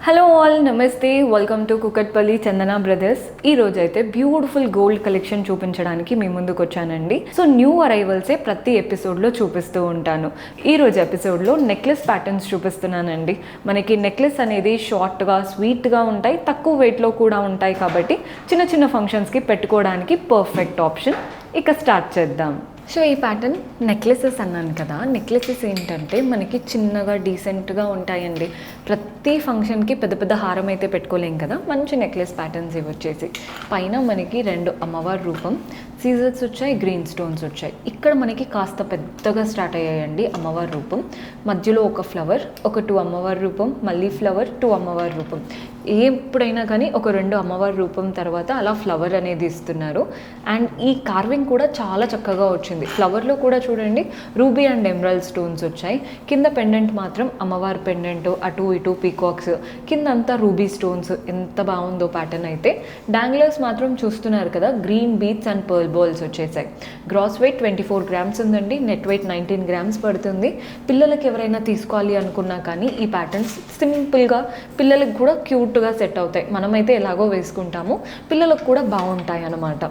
Hello all, నమస్తే. Welcome to Kukatpally Chandana brothers. ఈ రోజు అయితే బ్యూటిఫుల్ గోల్డ్ కలెక్షన్ చూపించడానికి మీ ముందుకు వచ్చానండి. సో న్యూ అరైవల్సే ప్రతి ఎపిసోడ్లో చూపిస్తూ ఉంటాను. ఈ రోజు ఎపిసోడ్లో నెక్లెస్ ప్యాటర్న్స్ చూపిస్తున్నానండి. మనకి నెక్లెస్ అనేది షార్ట్గా స్వీట్గా ఉంటాయి, తక్కువ వెయిట్లో కూడా ఉంటాయి కాబట్టి చిన్న చిన్న ఫంక్షన్స్కి పెట్టుకోవడానికి పర్ఫెక్ట్ ఆప్షన్. ఇక స్టార్ట్ చేద్దాం. సో ఈ ప్యాటర్న్ నెక్లెసెస్ అన్నాను కదా, నెక్లెసెస్ ఏంటంటే మనకి చిన్నగా డీసెంట్గా ఉంటాయండి. ప్రతి ఫంక్షన్కి పెద్ద పెద్ద హారం అయితే పెట్టుకోలేం కదా, మంచి నెక్లెస్ ప్యాటర్న్స్ ఇవి వచ్చేసి పైన మనకి 2 అమ్మవారి రూపం, సీజర్స్ వచ్చాయి, గ్రీన్ స్టోన్స్ వచ్చాయి. ఇక్కడ మనకి కాస్త పెద్దగా స్టార్ట్ అయ్యాయండి అమ్మవారి రూపం. మధ్యలో ఒక ఫ్లవర్, ఒక 2 అమ్మవారి రూపం, మళ్ళీ ఫ్లవర్, 2 అమ్మవారి రూపం. ఎప్పుడైనా కానీ ఒక 2 అమ్మవారి రూపం తర్వాత అలా ఫ్లవర్ అనేది ఇస్తున్నారు. అండ్ ఈ కార్వింగ్ కూడా చాలా చక్కగా వచ్చింది. ఫ్లవర్లో కూడా చూడండి రూబీ అండ్ ఎమరాల్డ్ స్టోన్స్ వచ్చాయి. కింద పెండెంట్ మాత్రం అమ్మవారి పెండెంట్, అటు ఇటు పీకాక్స్, కింద అంతా రూబీ స్టోన్స్. ఎంత బాగుందో ప్యాటర్న్ అయితే. డాంగ్లర్స్ మాత్రం చూస్తున్నారు కదా, green beats and pearl balls వచ్చేసాయి. గ్రాస్ వెయిట్ 24 గ్రామ్స్ ఉందండి, నెట్ వెయిట్ 19 గ్రామ్స్ పడుతుంది. పిల్లలకి ఎవరైనా తీసుకోవాలి అనుకున్నా కానీ ఈ ప్యాటర్న్స్ సింపుల్గా పిల్లలకు కూడా క్యూట్గా సెట్ అవుతాయి. మనమైతే ఎలాగో వేసుకుంటాము, పిల్లలకు కూడా బాగుంటాయి అన్నమాట.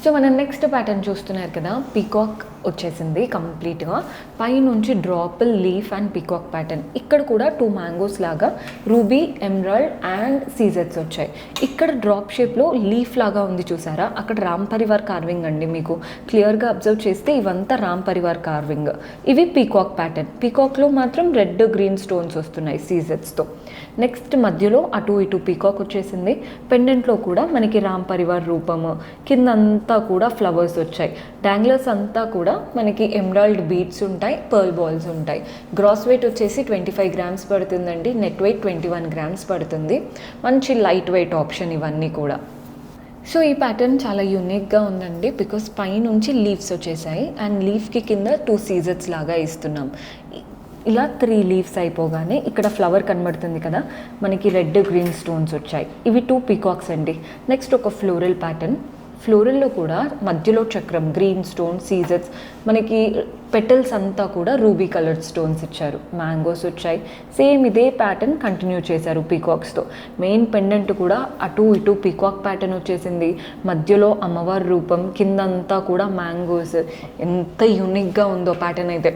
సో మనం నెక్స్ట్ ప్యాటర్న్ చూస్తున్నారు కదా, పీకాక్ వచ్చేసింది కంప్లీట్గా. పైనుంచి డ్రాపుల్, లీఫ్ అండ్ పీకాక్ ప్యాటర్న్. ఇక్కడ కూడా 2 మ్యాంగోస్ లాగా రూబీ, ఎమరాల్డ్ అండ్ సీజర్స్ వచ్చాయి. ఇక్కడ డ్రాప్ షేప్లో లీఫ్ లాగా ఉంది చూసారా, అక్కడ రామ్ పరివార్ కార్వింగ్ అండి. మీకు క్లియర్గా అబ్జర్వ్ చేస్తే ఇవంతా రామ్ పరివార్ కార్వింగ్. ఇవి పీకాక్ ప్యాటర్న్. పీకాక్లో మాత్రం రెడ్, గ్రీన్ స్టోన్స్ వస్తున్నాయి సీజర్స్తో. నెక్స్ట్ మధ్యలో అటు ఇటు పీకాక్ వచ్చేసింది. పెండెంట్లో కూడా మనకి రామ్ పరివార్ రూపము, కిందంతా కూడా ఫ్లవర్స్ వచ్చాయి. డాంగ్లర్స్ అంతా కూడా మనకి ఎమరాల్డ్ బీడ్స్ ఉంటాయి, పర్ల్ బాల్స్ ఉంటాయి. గ్రాస్ వెయిట్ వచ్చేసి 25 గ్రామ్స్ పడుతుందండి, నెట్ వెయిట్ 21 గ్రామ్స్ పడుతుంది. మంచి లైట్ వెయిట్ ఆప్షన్ ఇవన్నీ కూడా. సో ఈ ప్యాటర్న్ చాలా యూనిక్గా ఉందండి, బికాస్ పైనుంచి లీవ్స్ వచ్చేసాయి అండ్ లీఫ్కి కింద 2 సీజర్స్ లాగా ఇస్తున్నాం. ఇలా 3 లీవ్స్ అయిపోగానే ఇక్కడ ఫ్లవర్ కనబడుతుంది కదా, మనకి రెడ్, గ్రీన్ స్టోన్స్ వచ్చాయి. ఇవి 2 పీకాక్స్ అండి. నెక్స్ట్ ఒక ఫ్లోరల్ ప్యాటర్న్. ఫ్లోరల్లో కూడా మధ్యలో చక్రం, గ్రీన్ స్టోన్, సీజర్స్, మనకి పెటల్స్ అంతా కూడా రూబీ కలర్డ్ స్టోన్స్ ఇచ్చారు. మ్యాంగోస్ వచ్చాయి. సేమ్ ఇదే ప్యాటర్న్ కంటిన్యూ చేశారు పీకాక్స్తో. మెయిన్ పెండెంట్ కూడా అటు ఇటు పీకాక్ ప్యాటర్న్ వచ్చేసింది. మధ్యలో అమ్మవారి రూపం, కిందంతా కూడా మ్యాంగోస్. ఎంత యూనిక్గా ఉందో ప్యాటర్న్ అయితే.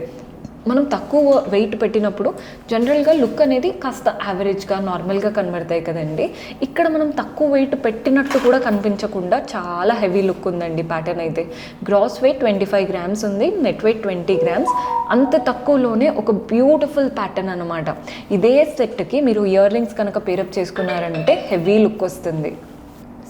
మనం తక్కువ వెయిట్ పెట్టినప్పుడు జనరల్గా లుక్ అనేది కాస్త యావరేజ్గా, నార్మల్గా కనబడతాయి కదండి. ఇక్కడ మనం తక్కువ వెయిట్ పెట్టినట్టు కూడా కనిపించకుండా చాలా హెవీ లుక్ ఉందండి ప్యాటర్న్ అయితే. గ్రాస్ వెయిట్ 25 గ్రామ్స్ ఉంది, నెట్ వెయిట్ 20 గ్రామ్స్. అంత తక్కువలోనే ఒక బ్యూటిఫుల్ ప్యాటర్న్ అనమాట. ఇదే సెట్కి మీరు ఇయర్ రింగ్స్ కనుక పేరప్ చేసుకున్నారంటే హెవీ లుక్ వస్తుంది.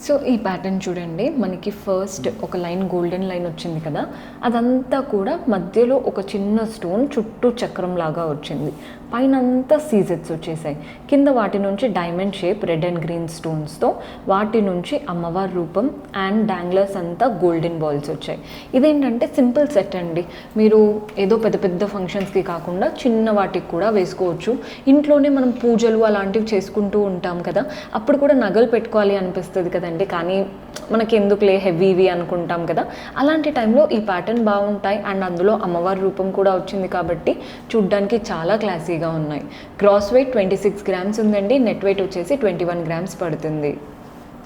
సో ఈ ప్యాటర్న్ చూడండి, మనకి ఫస్ట్ ఒక లైన్, గోల్డెన్ లైన్ వచ్చింది కదా, అదంతా కూడా మధ్యలో ఒక చిన్న స్టోన్ చుట్టూ చక్రం లాగా వచ్చింది. పైన అంతా సీజర్స్ వచ్చేసాయి. కింద వాటి నుంచి diamond shape red and green స్టోన్స్తో, వాటి నుంచి అమ్మవారి రూపం అండ్ డాంగ్లర్స్ అంతా గోల్డెన్ బాల్స్ వచ్చాయి. ఇదేంటంటే సింపుల్ సెట్ అండి. మీరు ఏదో పెద్ద పెద్ద ఫంక్షన్స్కి కాకుండా చిన్న వాటికి కూడా వేసుకోవచ్చు. ఇంట్లోనే మనం పూజలు అలాంటివి చేసుకుంటూ ఉంటాం కదా, అప్పుడు కూడా నగలు పెట్టుకోవాలి అనిపిస్తుంది కదండి, కానీ మనకి ఎందుకులే హెవీవి అనుకుంటాం కదా. అలాంటి టైంలో ఈ ప్యాటర్న్ బాగుంటాయి. అండ్ అందులో అమ్మవారి రూపం కూడా వచ్చింది కాబట్టి చూడ్డానికి చాలా క్లాసీగా ఉన్నాయి. గ్రాస్ వెయిట్ 26 గ్రామ్స్ ఉందండి, నెట్ వెయిట్ వచ్చేసి 21 గ్రామ్స్ పడుతుంది.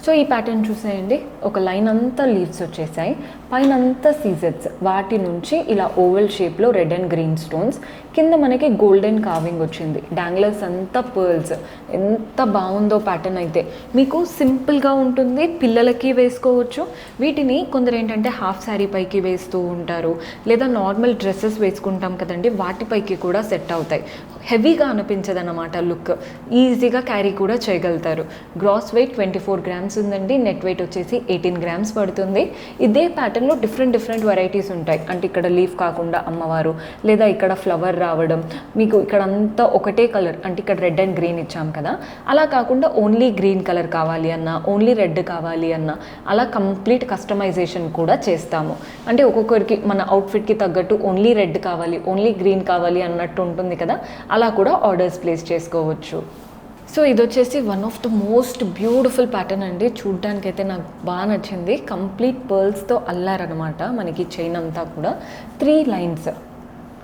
సో ఈ ప్యాటర్న్ చూసేయండి, ఒక లైన్ అంతా లీవ్స్ వచ్చేసాయి, పైన అంతా సీజర్స్, వాటి నుంచి ఇలా ఓవెల్ షేప్లో రెడ్ అండ్ గ్రీన్ స్టోన్స్, కింద మనకి గోల్డెన్ కార్వింగ్ వచ్చింది. డాంగ్లర్స్ అంతా పర్ల్స్. ఎంత బాగుందో ప్యాటర్న్ అయితే. మీకు సింపుల్గా ఉంటుంది, పిల్లలకి వేసుకోవచ్చు. వీటిని కొందరు ఏంటంటే హాఫ్ శారీ పైకి వేస్తూ ఉంటారు, లేదా నార్మల్ డ్రెస్సెస్ వేసుకుంటాం కదండి, వాటిపైకి కూడా సెట్ అవుతాయి. హెవీగా అనిపించదన్నమాట లుక్, ఈజీగా క్యారీ కూడా చేయగలుగుతారు. గ్రాస్ వెయిట్ 24 గ్రామ్స్ ఉందండి, నెట్ వెయిట్ వచ్చేసి 18 గ్రామ్స్ పడుతుంది. ఇదే ప్యాటర్న్లో డిఫరెంట్ వెరైటీస్ ఉంటాయి. అంటే ఇక్కడ లీఫ్ కాకుండా అమ్మవారు, లేదా ఇక్కడ ఫ్లవర్ రావడం, మీకు ఇక్కడ అంతా ఒకటే కలర్, అంటే ఇక్కడ రెడ్ అండ్ గ్రీన్ ఇచ్చాం కదా, అలా కాకుండా ఓన్లీ గ్రీన్ కలర్ కావాలి అన్నా, ఓన్లీ రెడ్ కావాలి అన్నా, అలా కంప్లీట్ కస్టమైజేషన్ కూడా చేస్తాము. అంటే ఒక్కొక్కరికి మన అవుట్ఫిట్కి తగ్గట్టు ఓన్లీ రెడ్ కావాలి, ఓన్లీ గ్రీన్ కావాలి అన్నట్టు ఉంటుంది కదా, అలా కూడా ఆర్డర్స్ ప్లేస్ చేసుకోవచ్చు. సో ఇది వచ్చేసి one of the most beautiful pattern అండి. చూడ్డానికి అయితే నాకు బాగా నచ్చింది. కంప్లీట్ పర్ల్స్తో అల్లారనమాట మనకి చైన్ అంతా కూడా. 3 లైన్స్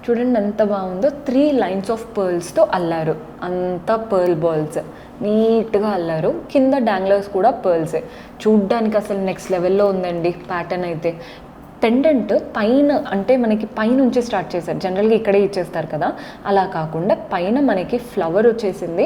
చూడండి ఎంత బాగుందో. 3 లైన్స్ ఆఫ్ పర్ల్స్తో అల్లారు, అంతా పర్ల్ బాల్స్. నీట్గా అల్లారు. కింద డాంగ్లర్స్ కూడా పర్ల్సే. చూడ్డానికి అసలు నెక్స్ట్ లెవెల్లో ఉందండి ప్యాటర్న్ అయితే. పెండెంట్ పైన అంటే మనకి పైనుంచి స్టార్ట్ చేశారు. జనరల్గా ఇక్కడే ఇచ్చేస్తారు కదా, అలా కాకుండా పైన మనకి ఫ్లవర్ వచ్చేసింది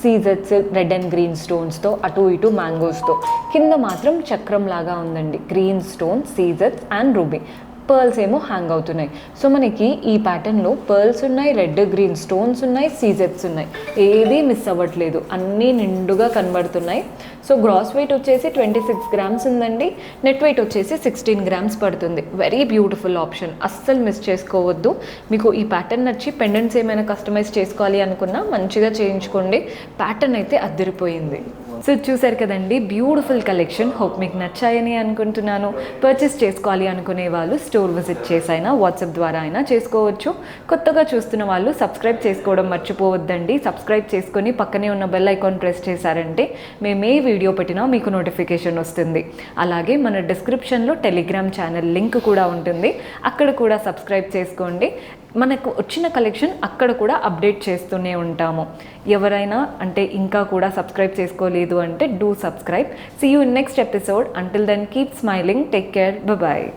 సీజెట్స్ రెడ్ అండ్ గ్రీన్ స్టోన్స్తో, అటు ఇటు మ్యాంగోస్తో. కింద మాత్రం చక్రం లాగా ఉందండి, గ్రీన్ స్టోన్, సీజెట్స్ అండ్ రూబీ. పర్ల్స్ ఏమో హ్యాంగ్ అవుతున్నాయి. సో మనకి ఈ ప్యాటర్న్లో పర్ల్స్ ఉన్నాయి, రెడ్ గ్రీన్ స్టోన్స్ ఉన్నాయి, సీజెట్స్ ఉన్నాయి. ఏదీ మిస్ అవ్వట్లేదు, అన్నీ నిండుగా కనబడుతున్నాయి. సో గ్రాస్ వెయిట్ వచ్చేసి 26 గ్రామ్స్ ఉందండి. నెట్ వెయిట్ వచ్చేసి 16 గ్రామ్స్ పడుతుంది. వెరీ బ్యూటిఫుల్ ఆప్షన్, అస్సలు మిస్ చేసుకోవద్దు. మీకు ఈ ప్యాటర్న్ నచ్చి పెండెంట్స్ ఏమైనా కస్టమైజ్ చేసుకోవాలి అనుకున్నా మంచిగా చేయించుకోండి. ప్యాటర్న్ అయితే అద్దరిపోయింది. సో చూసారు కదండి, బ్యూటిఫుల్ కలెక్షన్. హోప్ మీకు నచ్చాయని అనుకుంటున్నాను. పర్చేస్ చేసుకోవాలి అనుకునే వాళ్ళు స్టోర్ విజిట్ చేసైనా వాట్సాప్ ద్వారా అయినా చేసుకోవచ్చు. కొత్తగా చూస్తున్న వాళ్ళు సబ్స్క్రైబ్ చేసుకోవడం మర్చిపోవద్దండి. సబ్స్క్రైబ్ చేసుకొని పక్కనే ఉన్న బెల్ ఐకాన్ ప్రెస్ చేశారంటే మేము ఏ వీడియో పెట్టినా మీకు నోటిఫికేషన్ వస్తుంది. అలాగే మన డిస్క్రిప్షన్లో టెలిగ్రామ్ ఛానల్ లింక్ కూడా ఉంటుంది, అక్కడ కూడా సబ్స్క్రైబ్ చేసుకోండి. మనకు వచ్చిన కలెక్షన్ అక్కడ కూడా అప్డేట్ చేస్తూనే ఉంటాము. ఎవరైనా అంటే ఇంకా కూడా సబ్స్క్రైబ్ చేసుకోలేదు అంటే do subscribe. See you in next episode. Until then keep smiling, take care, bye.